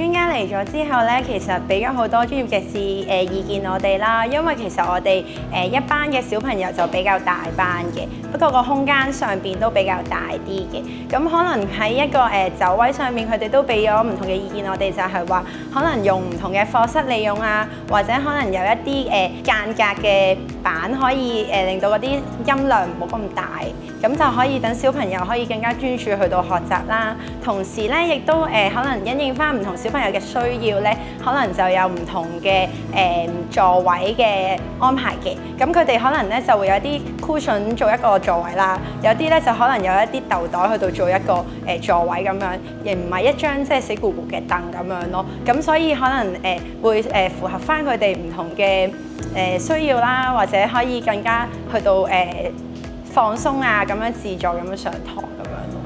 專家嚟咗之後咧，其實俾咗好多專業嘅意見我哋啦。因為其實我哋一班嘅小朋友就比較大班嘅，不過個空間上邊都比較大啲嘅。咁可能喺一個走位上面，佢哋都俾咗唔同嘅意見我哋，就係話可能用唔同嘅課室利用啊，或者可能有一啲間隔嘅板可以令到嗰啲音量唔好咁大，咁就可以等小朋友可以更加專注去到學習啦。同時咧，亦都可能因應翻唔同小朋友嘅需要咧，可能就有唔同嘅座位嘅安排嘅。咁佢哋可能咧就會有啲 cushion 做一個座位啦，有啲咧就可能有一啲豆袋去到做一個座位咁樣，而唔係一張即係死咕咕嘅凳咁樣咯。咁所以可能會符合翻佢哋唔同嘅需要啦，或者可以更加去到放鬆啊，咁樣自助咁樣上堂咁樣。